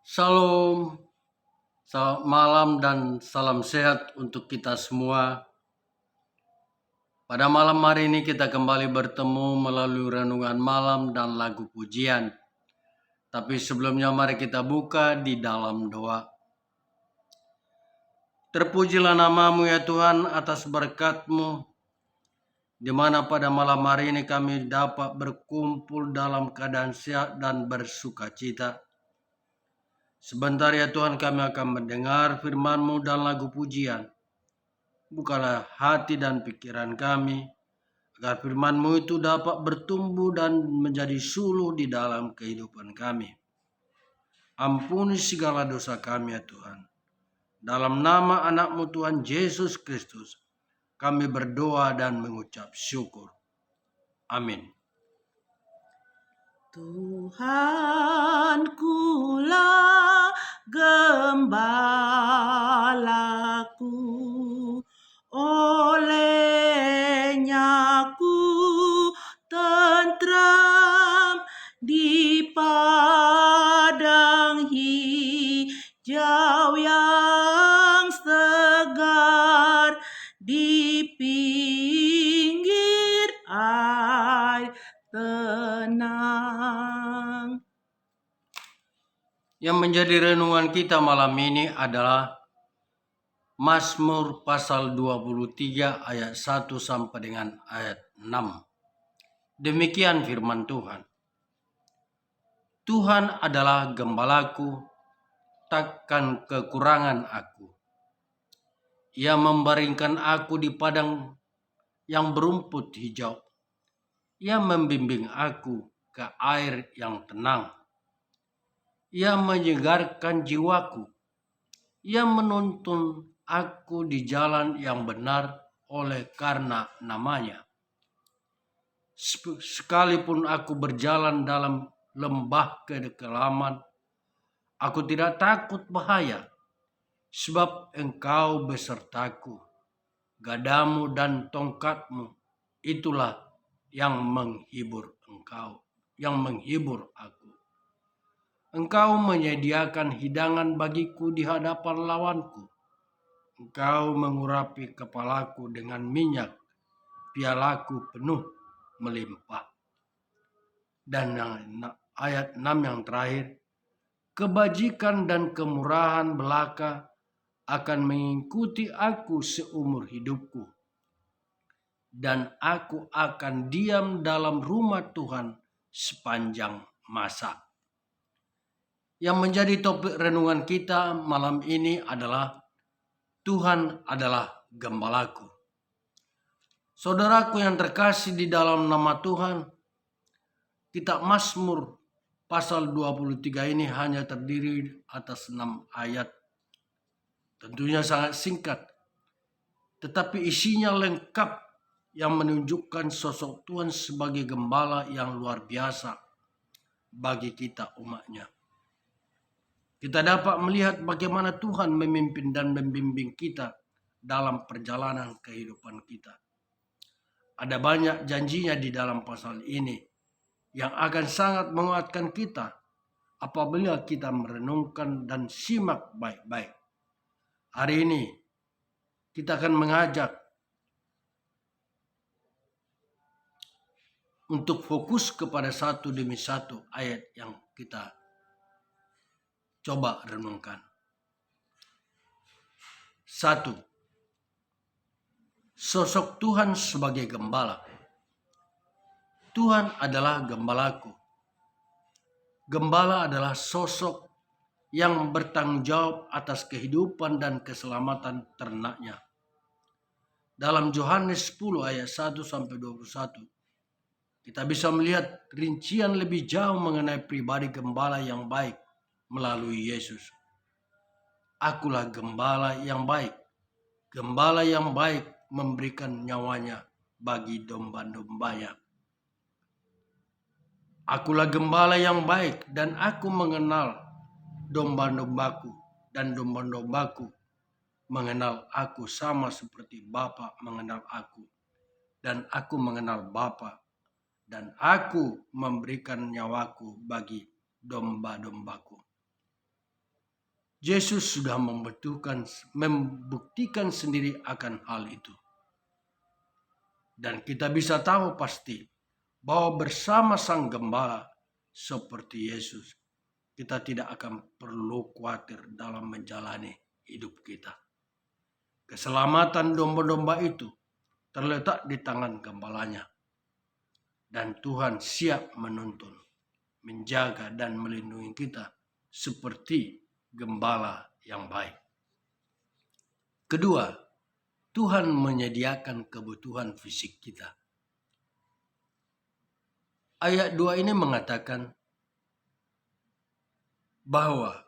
Shalom, selamat malam dan salam sehat untuk kita semua. Pada malam hari ini kita kembali bertemu melalui renungan malam dan lagu pujian. Tapi sebelumnya mari kita buka di dalam doa. Terpujilah namamu ya Tuhan atas berkat-Mu, di mana pada malam hari ini kami dapat berkumpul dalam keadaan sehat dan bersuka cita. Sebentar ya Tuhan, kami akan mendengar firman-Mu dan lagu pujian. Bukalah hati dan pikiran kami, agar firman-Mu itu dapat bertumbuh dan menjadi suluh di dalam kehidupan kami. Ampuni segala dosa kami ya Tuhan. Dalam nama anak-Mu Tuhan Yesus Kristus, kami berdoa dan mengucap syukur. Amin. Tuhankulah gembalaku, olehnya ku tentram di padang hijau yang segar, di pinggir air tenang. Yang menjadi renungan kita malam ini adalah Mazmur pasal 23 ayat 1 sampai dengan ayat 6. Demikian firman Tuhan. Tuhan adalah gembalaku, takkan kekurangan aku. Ia membaringkan aku di padang yang berumput hijau. Ia membimbing aku ke air yang tenang. Ia menyegarkan jiwaku. Ia menuntun aku di jalan yang benar oleh karena namanya. Sekalipun aku berjalan dalam lembah kekelaman, aku tidak takut bahaya, sebab Engkau besertaku. Gadamu dan tongkatmu, itulah yang menghibur aku. Engkau menyediakan hidangan bagiku di hadapan lawanku. Engkau mengurapi kepalaku dengan minyak, pialaku penuh melimpah. Dan ayat 6 yang terakhir, kebajikan dan kemurahan belaka akan mengikuti aku seumur hidupku, dan aku akan diam dalam rumah Tuhan sepanjang masa. Yang menjadi topik renungan kita malam ini adalah Tuhan adalah gembalaku. Saudaraku yang terkasih di dalam nama Tuhan, kitab Mazmur pasal 23 ini hanya terdiri atas 6 ayat. Tentunya sangat singkat, tetapi isinya lengkap yang menunjukkan sosok Tuhan sebagai gembala yang luar biasa bagi kita umatnya. Kita dapat melihat bagaimana Tuhan memimpin dan membimbing kita dalam perjalanan kehidupan kita. Ada banyak janjinya di dalam pasal ini yang akan sangat menguatkan kita apabila kita merenungkan dan simak baik-baik. Hari ini kita akan mengajak untuk fokus kepada satu demi satu ayat yang kita coba renungkan. 1. Sosok Tuhan sebagai gembala. Tuhan adalah gembalaku. Gembala adalah sosok yang bertanggung jawab atas kehidupan dan keselamatan ternaknya. Dalam Yohanes 10 ayat 1 sampai 21, kita bisa melihat rincian lebih jauh mengenai pribadi gembala yang baik melalui Yesus. Akulah gembala yang baik. Gembala yang baik memberikan nyawanya bagi domba-dombanya. Akulah gembala yang baik dan aku mengenal domba-dombaku, dan domba-dombaku mengenal aku sama seperti Bapa mengenal aku, dan aku mengenal Bapa, dan aku memberikan nyawaku bagi domba-dombaku. Yesus sudah membuktikan sendiri akan hal itu. Dan kita bisa tahu pasti bahwa bersama Sang Gembala seperti Yesus, kita tidak akan perlu khawatir dalam menjalani hidup kita. Keselamatan domba-domba itu terletak di tangan gembalanya. Dan Tuhan siap menuntun, menjaga dan melindungi kita seperti gembala yang baik. Kedua, Tuhan menyediakan kebutuhan fisik kita. Ayat 2 ini mengatakan bahwa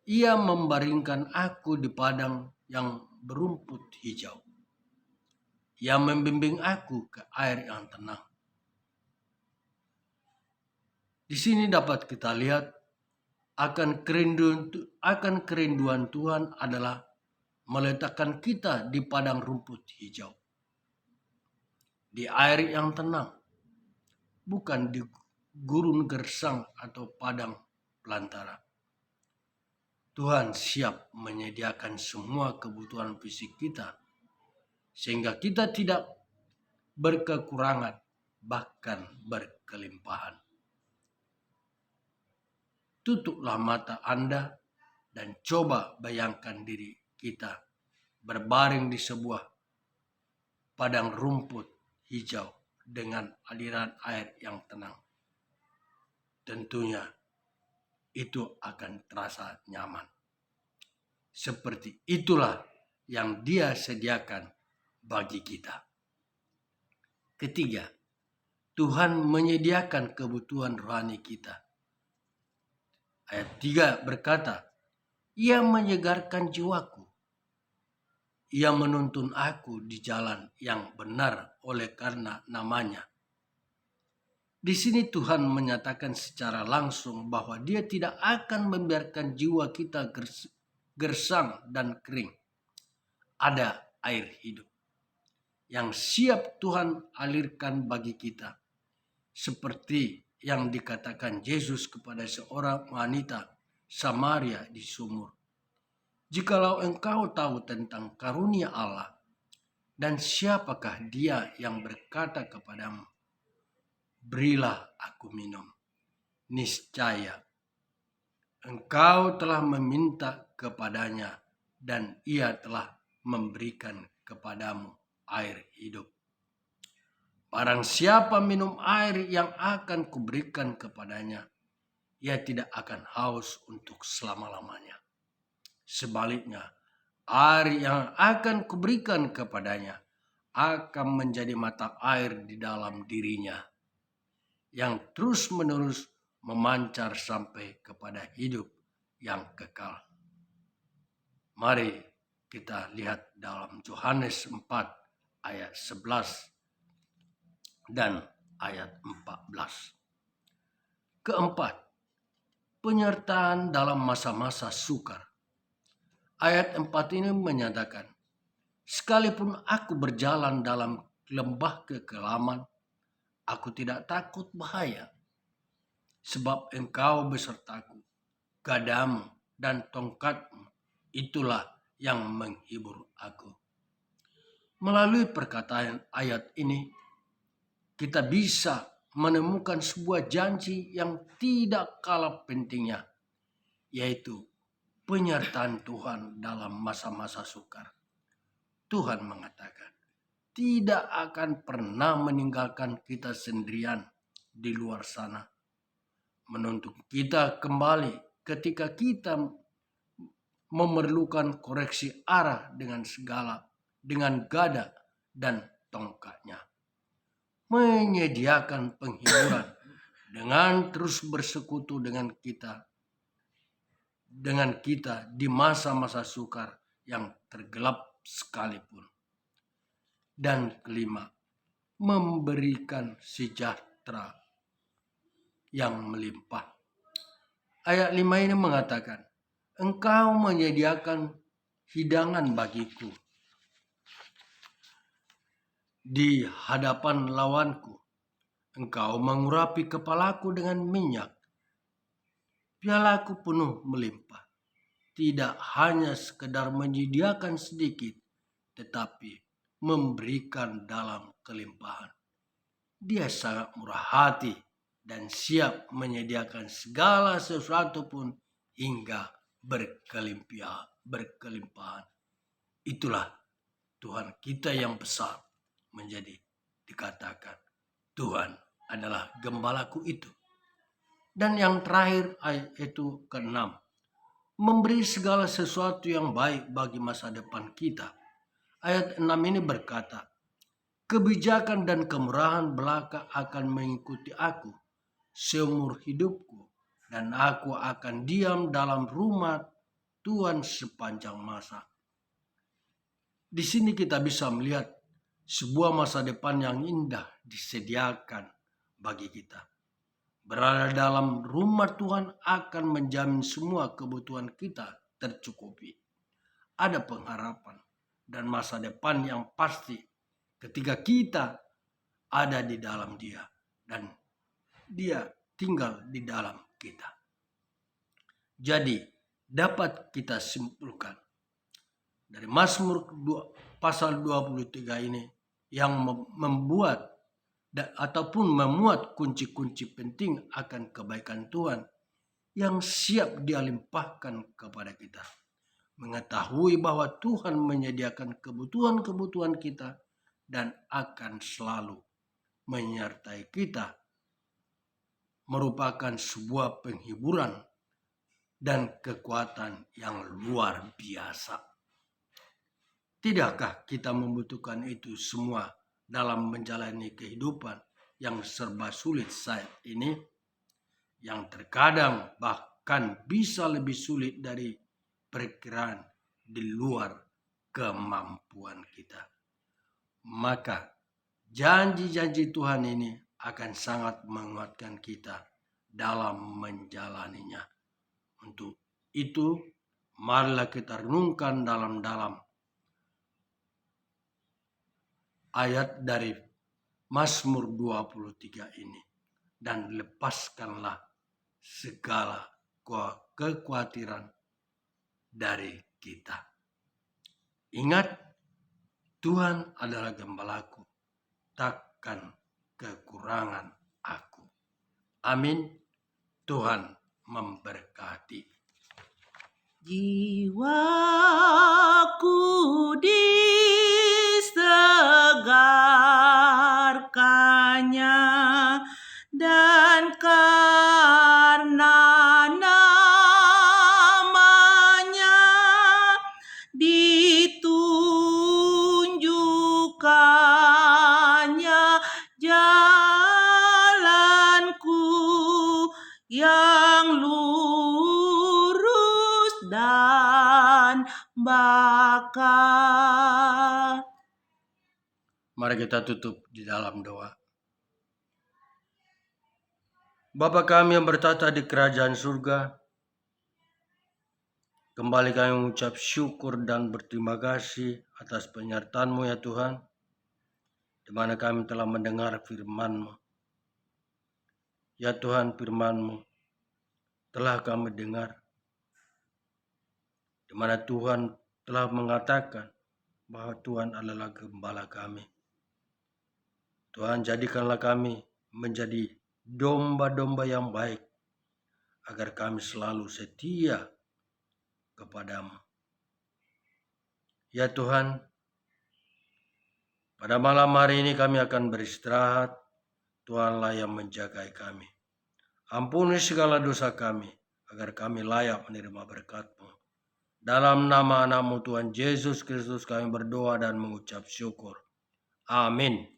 Ia membaringkan aku di padang yang berumput hijau. Ia membimbing aku ke air yang tenang. Di sini dapat kita lihat akan kerinduan Tuhan adalah meletakkan kita di padang rumput hijau. Di air yang tenang. Bukan di gurun gersang atau padang belantara. Tuhan siap menyediakan semua kebutuhan fisik kita. Sehingga kita tidak berkekurangan, bahkan berkelimpahan. Tutuplah mata Anda dan coba bayangkan diri kita berbaring di sebuah padang rumput hijau dengan aliran air yang tenang. Tentunya itu akan terasa nyaman. Seperti itulah yang Dia sediakan bagi kita. Ketiga, Tuhan menyediakan kebutuhan rohani kita. Ayat 3 berkata, Ia menyegarkan jiwaku. Ia menuntun aku di jalan yang benar oleh karena namanya. Di sini Tuhan menyatakan secara langsung bahwa Dia tidak akan membiarkan jiwa kita gersang dan kering. Ada air hidup yang siap Tuhan alirkan bagi kita. Seperti yang dikatakan Yesus kepada seorang wanita Samaria di sumur. Jikalau engkau tahu tentang karunia Allah, dan siapakah Dia yang berkata kepadamu, berilah aku minum. Niscaya engkau telah meminta kepadanya, dan Ia telah memberikan kepadamu air hidup. Barang siapa minum air yang akan kuberikan kepadanya, ia tidak akan haus untuk selama-lamanya. Sebaliknya, air yang akan kuberikan kepadanya akan menjadi mata air di dalam dirinya, yang terus-menerus memancar sampai kepada hidup yang kekal. Mari kita lihat dalam Yohanes 4 ayat 11 dan ayat 14. Keempat, penyertaan dalam masa-masa sukar. Ayat 4 ini menyatakan, sekalipun aku berjalan dalam lembah kekelaman, aku tidak takut bahaya, sebab engkau besertaku, gadamu dan tongkatmu, itulah yang menghibur aku. Melalui perkataan ayat ini, kita bisa menemukan sebuah janji yang tidak kalah pentingnya, yaitu penyertaan Tuhan dalam masa-masa sukar. Tuhan mengatakan, tidak akan pernah meninggalkan kita sendirian di luar sana, menuntun kita kembali ketika kita memerlukan koreksi arah dengan gada dan tongkatnya. Menyediakan penghiburan dengan terus bersekutu dengan kita di masa-masa sukar yang tergelap sekalipun. Dan kelima, memberikan sejahtera yang melimpah. Ayat 5 ini mengatakan, engkau menyediakan hidangan bagiku di hadapan lawanku. Engkau mengurapi kepalaku dengan minyak. Pialaku penuh melimpah. tidak hanya sekedar menyediakan sedikit, tetapi memberikan dalam kelimpahan. Dia sangat murah hati dan siap menyediakan segala sesuatu pun hingga berkelimpahan. Itulah Tuhan kita yang besar, menjadi dikatakan Tuhan adalah gembalaku itu. Dan yang terakhir ayat itu ke-6, memberi segala sesuatu yang baik bagi masa depan kita. Ayat 6 ini berkata, kebijakan dan kemurahan belaka akan mengikuti aku seumur hidupku, dan aku akan diam dalam rumah Tuhan sepanjang masa. Di sini kita bisa melihat sebuah masa depan yang indah disediakan bagi kita. Berada dalam rumah Tuhan akan menjamin semua kebutuhan kita tercukupi. Ada pengharapan dan masa depan yang pasti ketika kita ada di dalam Dia dan Dia tinggal di dalam kita. Jadi dapat kita simpulkan dari Mazmur pasal 23 ini yang membuat ataupun memuat kunci-kunci penting akan kebaikan Tuhan yang siap Dia limpahkan kepada kita. Mengetahui bahwa Tuhan menyediakan kebutuhan-kebutuhan kita dan akan selalu menyertai kita, merupakan sebuah penghiburan dan kekuatan yang luar biasa. Tidakkah kita membutuhkan itu semua dalam menjalani kehidupan yang serba sulit saat ini, yang terkadang bahkan bisa lebih sulit dari perkiraan, di luar kemampuan kita? Maka janji-janji Tuhan ini akan sangat menguatkan kita dalam menjalaninya. Untuk itu, marilah kita renungkan dalam-dalam ayat dari Mazmur 23 ini, dan lepaskanlah segala kekhawatiran dari kita. Ingat, Tuhan adalah gembalaku, takkan kekurangan aku. Amin. Tuhan memberkati. Jiwaku disegarkannya, dan karena namanya ditunjukkannya jalanku yang lurus dan bakal. Mari kita tutup di dalam doa. Bapa kami yang bertata di kerajaan surga, kembali kami mengucap syukur dan berterima kasih atas penyertaan-Mu ya Tuhan, di mana kami telah mendengar firman-Mu. Ya Tuhan, firman-Mu telah kami dengar, di mana Tuhan telah mengatakan bahwa Tuhan adalah gembala kami. Tuhan, jadikanlah kami menjadi domba-domba yang baik, agar kami selalu setia kepadamu. Ya Tuhan, pada malam hari ini kami akan beristirahat. Tuhanlah yang menjagai kami. Ampuni segala dosa kami, agar kami layak menerima berkat-Mu. Dalam nama anak-Mu Tuhan Yesus Kristus kami berdoa dan mengucap syukur. Amin.